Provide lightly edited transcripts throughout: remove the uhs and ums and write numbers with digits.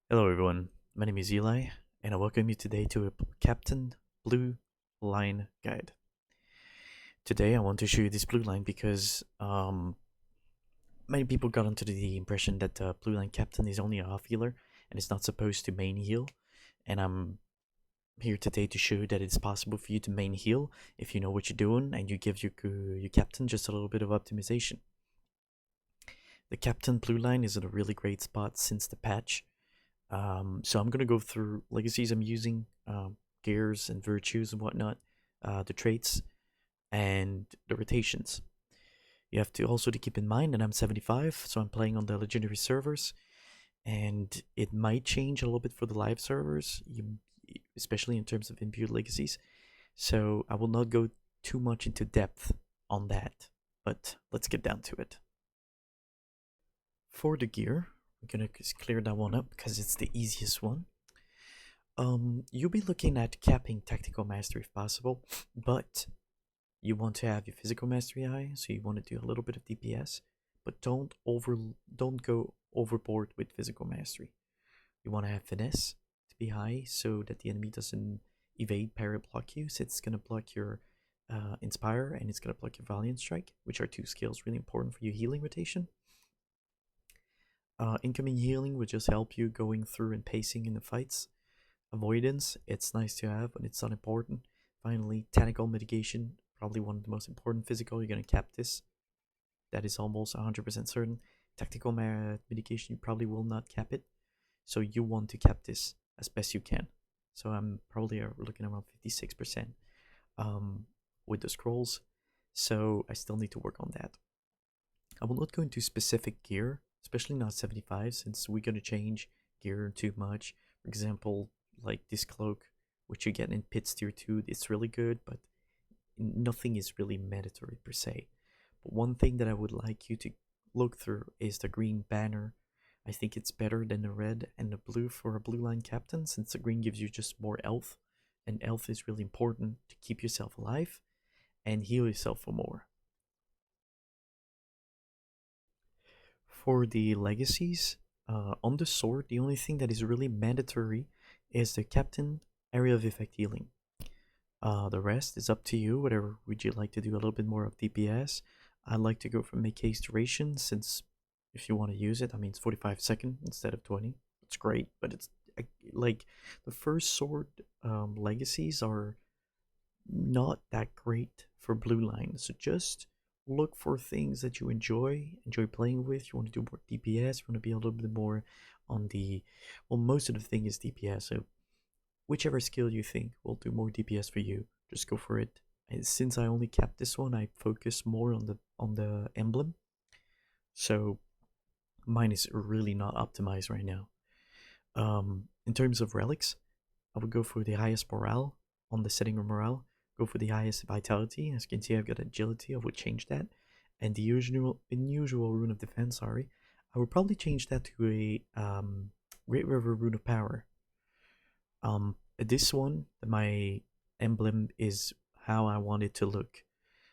Hello everyone, my name is Eli, and I welcome you today to a Captain Blue Line guide. Today I want to show you this blue line because many people got into the impression that the blue line captain is only a half healer and is not supposed to main heal, and I'm here today to show you that it's possible for you to main heal if you know what you're doing and you give your captain just a little bit of optimization. The captain blue line is in a really great spot since the patch. So I'm gonna go through legacies I'm using, gears and virtues and whatnot, the traits and the rotations. You have to also to keep in mind that I'm 75, so I'm playing on the legendary servers, and it might change a little bit for the live servers, especially in terms of imbued legacies. So I will not go too much into depth on that, but let's get down to it. For the gear, I'm gonna just clear that one up because it's the easiest one. You'll be looking at capping tactical mastery if possible, but you want to have your physical mastery high, so you want to do a little bit of DPS, but don't go overboard with physical mastery. You want to have finesse to be high so that the enemy doesn't evade parry block you, so it's gonna block your inspire and it's gonna block your valiant strike, which are two skills really important for your healing rotation. Incoming healing would just help you going through and pacing in the fights. Avoidance, it's nice to have, but it's not important. Finally, tactical mitigation, probably one of the most important physical. You're going to cap this. That is almost 100% certain. Tactical mitigation, you probably will not cap it. So you want to cap this as best you can. So I'm probably looking around 56% with the scrolls. So I still need to work on that. I will not go into specific gear, especially not 75, since we're going to change gear too much. For example, like this cloak, which you get in Pits Tier 2, it's really good, but nothing is really mandatory per se. But one thing that I would like you to look through is the green banner. I think it's better than the red and the blue for a blue line captain, since the green gives you just more health, and health is really important to keep yourself alive and heal yourself for more. For the legacies, on the sword, the only thing that is really mandatory is the captain area of effect healing. The rest is up to you. Whatever would you like to do a little bit more of DPS? I'd like to go for make haste duration, since if you want to use it, I mean it's 45 seconds instead of 20. It's great, but it's like the first sword legacies are not that great for blue line. So just look for things that you enjoy playing with. You want to do more DPS, you want to be a little bit more on the, well, most of the thing is DPS. So whichever skill you think will do more DPS for you, just go for it. And since I only capped this one, I focus more on the emblem. So mine is really not optimized right now. In terms of relics, I would go for the highest morale on the setting of morale. Go for the highest vitality. As you can see, I've got agility. I would change that. And the unusual rune of defense, sorry. I would probably change that to a Great River rune of power. This one, my emblem is how I want it to look.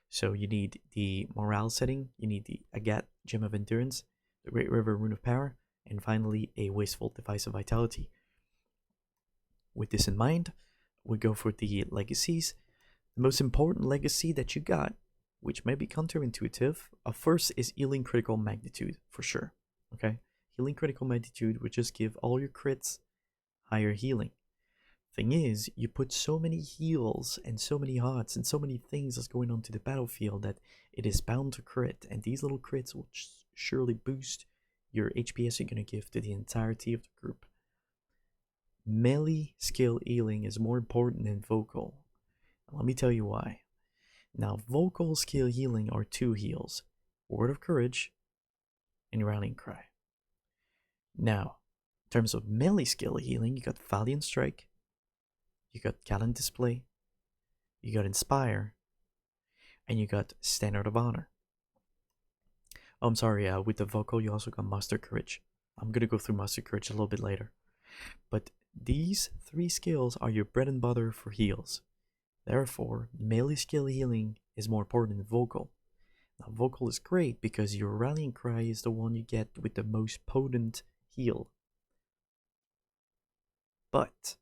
So you need the morale setting, you need the Agat Gem of Endurance, the Great River Rune of Power, and finally a Wasteful Device of Vitality. With this in mind, we go for the legacies. The most important legacy that you got, which may be counterintuitive, first is Healing Critical Magnitude, for sure. Okay? Healing Critical Magnitude would just give all your crits higher healing. Thing is, you put so many heals and so many hearts and so many things that's going on to the battlefield that it is bound to crit, and these little crits will surely boost your HPS you're going to give to the entirety of the group. Melee skill healing is more important than vocal. Let me tell you why. Now, vocal skill healing are two heals, Word of Courage and Rallying Cry. Now, in terms of melee skill healing, you got Valiant Strike, you got Gallant Display, you got Inspire, and you got Standard of Honor. Oh, I'm sorry, with the vocal, you also got Master Courage. I'm gonna go through Master Courage a little bit later. But these three skills are your bread and butter for heals. Therefore, melee skill healing is more important than vocal. Now, vocal is great because your rallying cry is the one you get with the most potent heal. but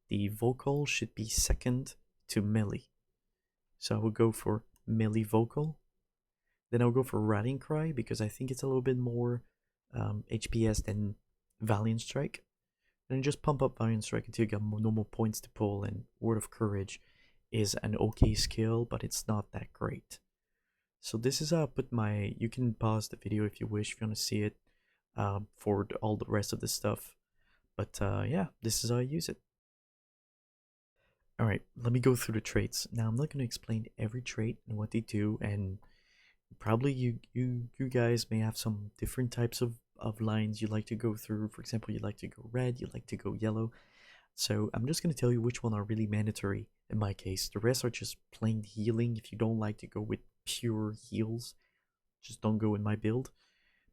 the vocal should be second to melee. So I would go for melee vocal. Then I'll go for rallying cry because I think it's a little bit more HPS than Valiant Strike. And then just pump up Valiant Strike until you get no more points to pull. And Word of Courage is an okay skill, but it's not that great. So this is how I put my. You can pause the video if you wish, if you want to see it, for all the rest of the stuff. But yeah, this is how I use it. Alright, let me go through the traits. Now I'm not going to explain every trait and what they do, and probably you guys may have some different types of lines you like to go through. For example, you like to go red, you like to go yellow. So I'm just going to tell you which one are really mandatory in my case. The rest are just plain healing. If you don't like to go with pure heals, just don't go in my build.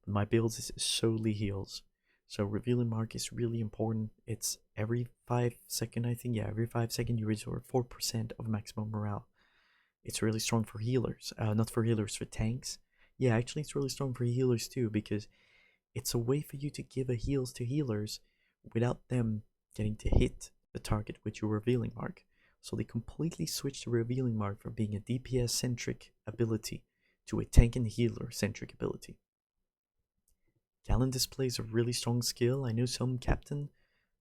My build is solely heals. So revealing mark is really important. It's every 5 seconds, I think. Yeah, every 5 seconds you restore 4% of maximum morale. It's really strong for healers. Not for healers, for tanks. Yeah, actually it's really strong for healers too, because it's a way for you to give a heals to healers without them getting to hit the target with your revealing mark. So they completely switched the revealing mark from being a DPS centric ability to a tank and healer centric ability. Talent display is a really strong skill. I know some captain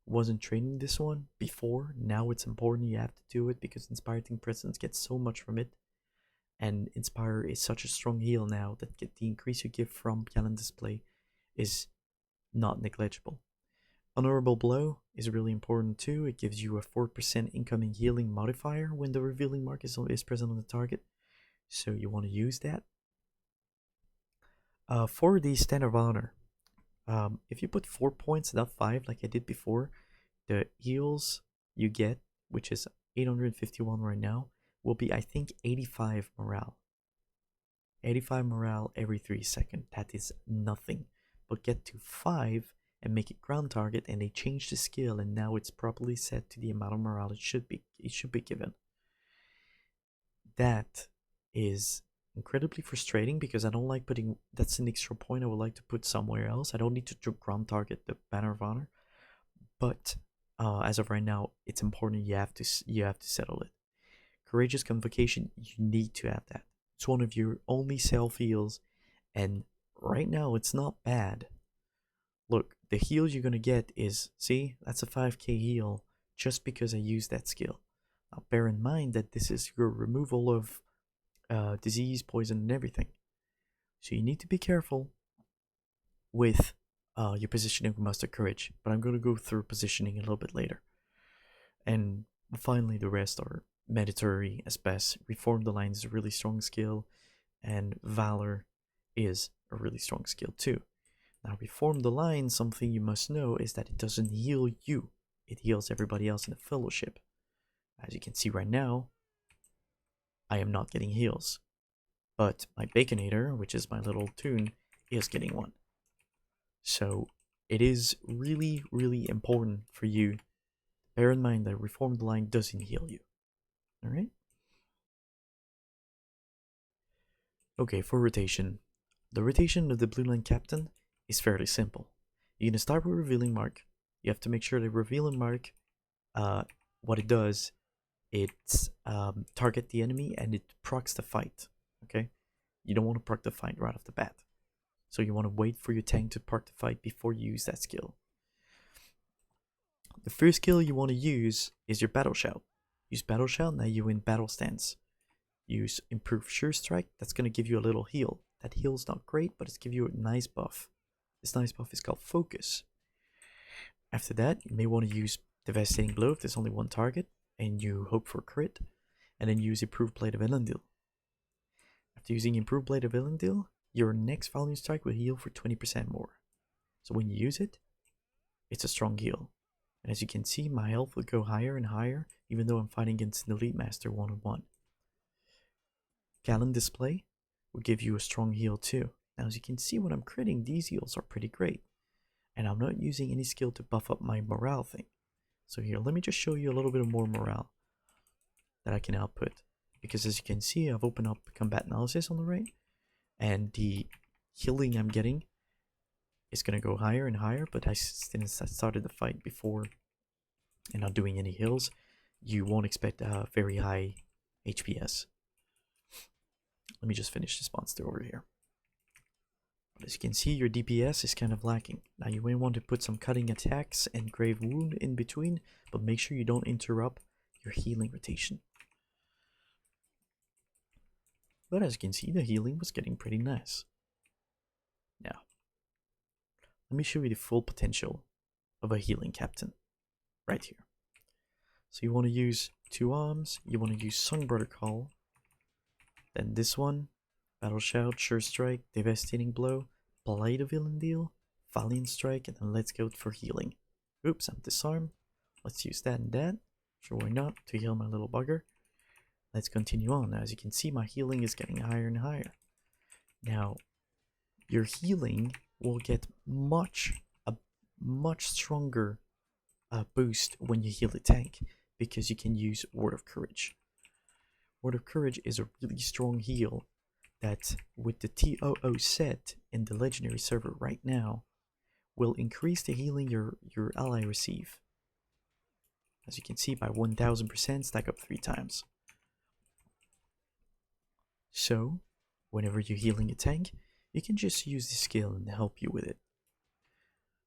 wasn't training this one before. Now it's important you have to do it because Inspiring Presence gets so much from it. And Inspire is such a strong heal now that the increase you give from Talent display is not negligible. Honorable Blow is really important too. It gives you a 4% incoming healing modifier when the revealing mark is present on the target. So you want to use that. For the Standard of Honor, if you put 4 points, not 5 like I did before, the heals you get, which is 851 right now, will be, I think, 85 morale. 85 morale every 3 seconds. That is nothing. But get to 5 and make it ground target, and they change the skill, and now it's properly set to the amount of morale it should be given. That is incredibly frustrating because I don't like putting. That's an extra point I would like to put somewhere else. I don't need to ground target the Banner of Honor, but as of right now, it's important. You have to settle it. Courageous Convocation, you need to have that. It's one of your only self heals, and right now it's not bad. Look, the heal you're gonna get is, see, that's a 5k heal just because I used that skill. Now bear in mind that this is your removal of disease, poison, and everything. So you need to be careful with your positioning with Master Courage, but I'm gonna go through positioning a little bit later. And finally, the rest are mandatory as best. Reform the Line is a really strong skill, and Valor is a really strong skill too. Now, Reform the Line, something you must know is that it doesn't heal you, it heals everybody else in the Fellowship. As you can see right now, I am not getting heals, but my Baconator, which is my little tune, is getting one. So it is really, really important for you. Bear in mind that Reform the Line doesn't heal you. Alright? Okay, for rotation. The rotation of the Blue Line Captain is fairly simple. You're going to start with Revealing Mark. You have to make sure the Revealing Mark, what it does, it's target the enemy and it procs the fight. Okay? You don't want to proc the fight right off the bat. So you want to wait for your tank to proc the fight before you use that skill. The first skill you want to use is your Battle Shout. Use Battle Shout, now you're in Battle Stance. Use Improve Sure Strike, that's going to give you a little heal. That heal's not great, but it's give you a nice buff. This nice buff is called Focus. After that, you may want to use Devastating Blow if there's only one target, and you hope for a crit, and then use Improved Blade of Elendil. After using Improved Blade of Elendil, your next Valiant Strike will heal for 20% more. So when you use it, it's a strong heal. And as you can see, my health will go higher and higher, even though I'm fighting against an Elite Master one-on-one. Talent Display will give you a strong heal too. Now as you can see when I'm critting, these heals are pretty great. And I'm not using any skill to buff up my morale thing. So here, let me just show you a little bit of more morale that I can output. Because as you can see, I've opened up Combat Analysis on the right. And the healing I'm getting is going to go higher and higher. But I started the fight before and not doing any heals, you won't expect a very high HPS. Let me just finish this monster over here. But as you can see, your DPS is kind of lacking. Now you may want to put some cutting attacks and grave wound in between, but make sure you don't interrupt your healing rotation. But as you can see, the healing was getting pretty nice. Now, let me show you the full potential of a healing captain right here. So you want to use 2 arms, you want to use Songbrother Call, then this one, Battle Shout, Sure Strike, Devastating Blow, Play the Villain Deal, Valiant Strike, and then let's go for healing. Oops, I'm disarmed. Let's use that and that. Sure, why not, to heal my little bugger. Let's continue on. As you can see, my healing is getting higher and higher. Now, your healing will get a much stronger boost when you heal a tank, because you can use Word of Courage. Word of Courage is a really strong heal that, with the TOO set in the legendary server right now, will increase the healing your ally receive. As you can see, by 1000%, stack up 3 times. So, whenever you're healing a tank, you can just use this skill and help you with it.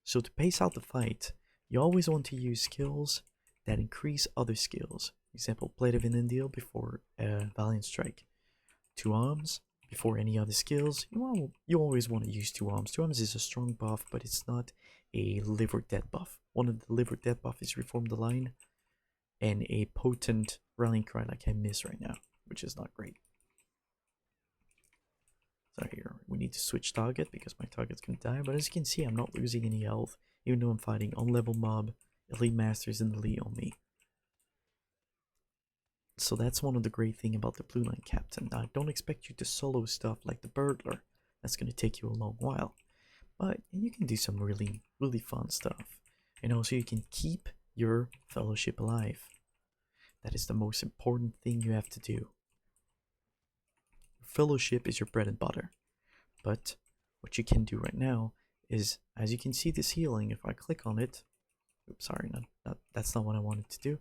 So to pace out the fight, you always want to use skills that increase other skills. Example, Blade of Inendeal before Valiant Strike. 2 arms before any other skills. You always want to use 2 arms. 2 arms is a strong buff, but it's not a live or dead buff. One of the live or dead buff is Reform the Line, and a potent Rallying Cry like I miss right now, which is not great. So here, we need to switch target because my target's gonna die, but as you can see, I'm not losing any health, even though I'm fighting on-level mob, elite masters, and elite on me. So that's one of the great things about the Blue Line Captain. Now, I don't expect you to solo stuff like the Burglar. That's gonna take you a long while. But you can do some really, really fun stuff. And also you can keep your fellowship alive. That is the most important thing you have to do. Fellowship is your bread and butter. But what you can do right now is, as you can see this healing, if I click on it, oops, sorry, that's not what I wanted to do,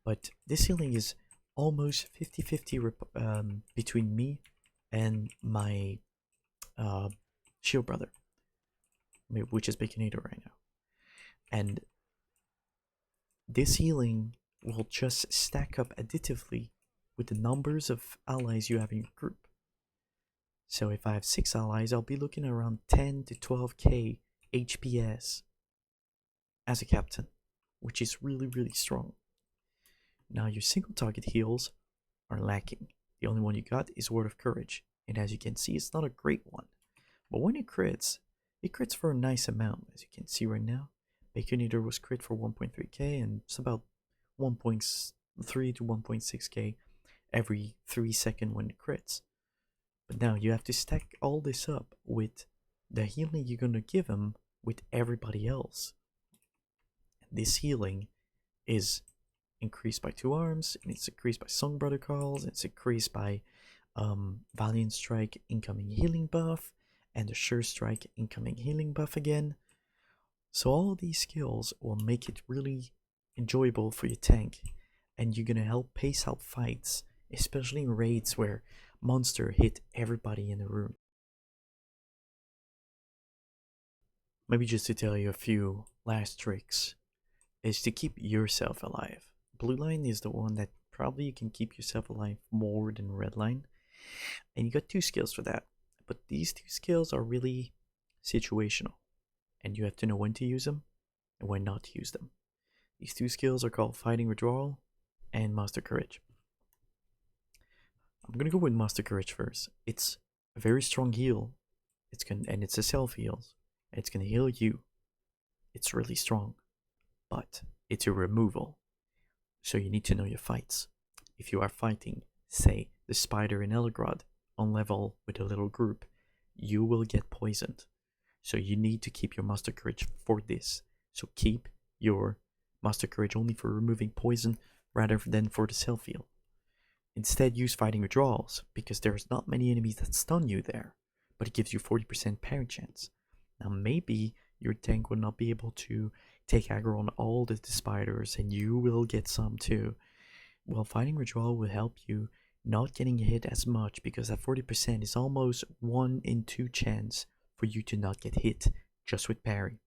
but this healing is almost 50-50 between me and my shield brother, which is Baconator right now. And this healing will just stack up additively with the numbers of allies you have in your group. So if I have 6 allies, I'll be looking around 10 to 12k HPS as a captain, which is really, really strong. Now your single target heals are lacking. The only one you got is Word of Courage, and as you can see, it's not a great one. But when it crits for a nice amount. As you can see right now, Baconator was crit for 1.3k, and it's about 1.3 to 1.6k every 3 seconds when it crits. But now you have to stack all this up with the healing you're gonna give him with everybody else. And this healing is increased by 2 arms, and it's increased by Songbrother Calls, it's increased by Valiant Strike incoming healing buff, and the Sure Strike incoming healing buff again. So all these skills will make it really enjoyable for your tank, and you're gonna help pace out fights, especially in raids where monster hit everybody in the room. Maybe just to tell you a few last tricks is to keep yourself alive. Blue line is the one that probably you can keep yourself alive more than red line, and you got 2 skills for that. But these 2 skills are really situational, and you have to know when to use them and when not to use them. These 2 skills are called Fighting Withdrawal and Master Courage. I'm gonna go with Master Courage first. It's a very strong heal. And it's a self heal. And it's gonna heal you. It's really strong, but it's a removal. So you need to know your fights. If you are fighting, say, the spider in Elgrod on level with a little group, you will get poisoned. So you need to keep your Master Courage for this. So keep your Master Courage only for removing poison rather than for the self heal. Instead, use Fighting Withdrawals, because there's not many enemies that stun you there, but it gives you 40% parry chance. Now maybe your tank will not be able to take aggro on all the spiders and you will get some too. Well, fighting withdrawal will help you not getting hit as much because that 40% is almost 1 in 2 chance for you to not get hit just with parry.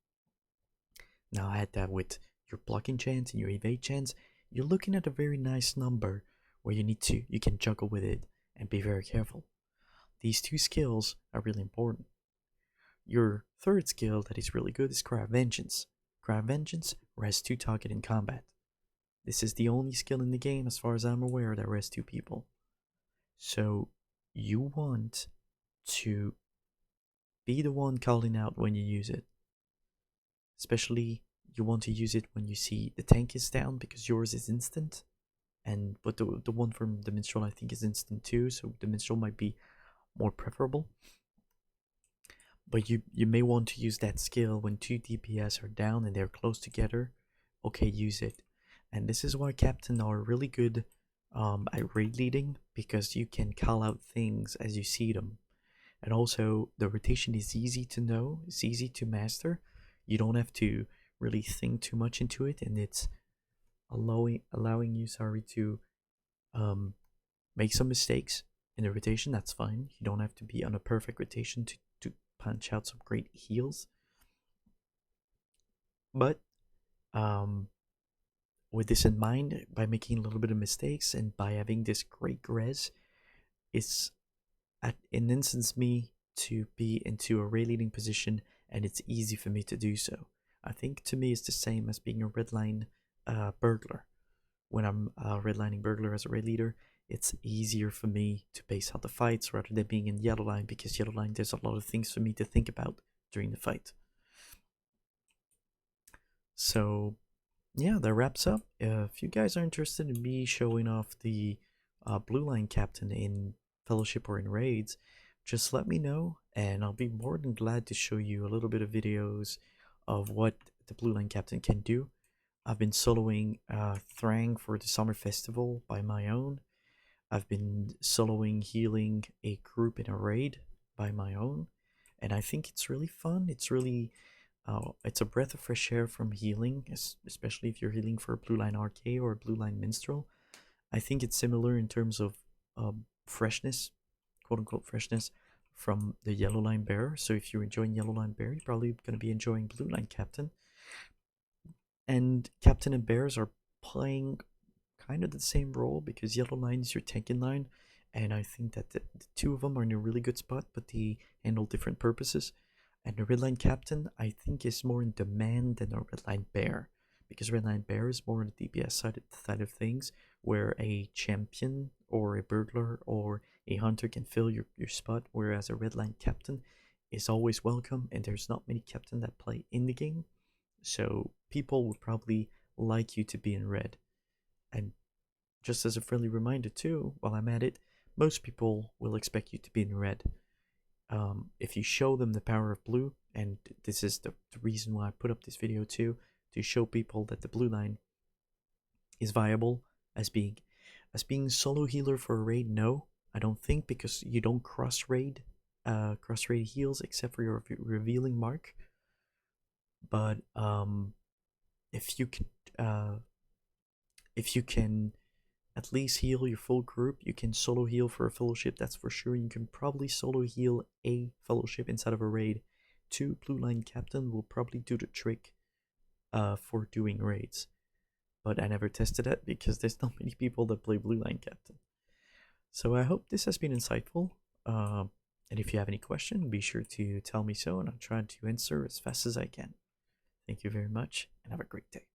Now add that with your blocking chance and your evade chance, you're looking at a very nice number where you can juggle with it and be very careful. These two skills are really important. Your third skill that is really good is Cry of Vengeance. Cry of Vengeance rests 2 target in combat. This is the only skill in the game, as far as I'm aware, that rests 2 people. So you want to be the one calling out when you use it. Especially you want to use it when you see the tank is down because yours is instant. But the one from the minstrel I think is instant too, so the minstrel might be more preferable. But you may want to use that skill when 2 DPS are down and they're close together. Okay, use it. And this is why captain are really good at raid leading, because you can call out things as you see them. And also the rotation is easy to know, it's easy to master. You don't have to really think too much into it, and it's allowing you to make some mistakes in the rotation. That's fine. You don't have to be on a perfect rotation to punch out some great heals. But with this in mind, by making a little bit of mistakes and by having this great res, it instances me to be into a raid leading position, and it's easy for me to do so. I think to me it's the same as being a redline burglar. When I'm redlining burglar as a raid leader, it's easier for me to base out the fights rather than being in yellow line, because yellow line there's a lot of things for me to think about during the fight. So yeah, that wraps up. If you guys are interested in me showing off the blue line captain in fellowship or in raids, just let me know and I'll be more than glad to show you a little bit of videos of what the blue line captain can do. I've been soloing Thrang for the summer festival by my own. I've been soloing healing a group in a raid by my own, and I think it's really fun. It's a breath of fresh air from healing, especially if you're healing for a blue line RK or a blue line minstrel. I think it's similar in terms of freshness, quote unquote freshness, from the yellow line bearer. So if you're enjoying yellow line bearer, you're probably going to be enjoying blue line captain. And captain and bears are playing kind of the same role because yellow line is your tanking line, and I think that the two of them are in a really good spot, but they handle different purposes. And the red line captain, I think, is more in demand than a red line bear, because red line bear is more on the DPS side of things, where a champion or a burglar or a hunter can fill your spot, whereas a red line captain is always welcome, and there's not many captain that play in the game, so people would probably like you to be in red. And just as a friendly reminder too, while I'm at it, most people will expect you to be in red. If you show them the power of blue, and this is the reason why I put up this video too, to show people that the blue line is viable as being solo healer for a raid. No, I don't think, because you don't cross raid heals except for your revealing mark. But if you can at least heal your full group, you can solo heal for a fellowship, that's for sure. You can probably solo heal a fellowship inside of a raid. 2 blue line captain will probably do the trick for doing raids. But I never tested it because there's not many people that play blue line captain. So I hope this has been insightful. And if you have any question, be sure to tell me so, and I'll try to answer as fast as I can. Thank you very much, and have a great day.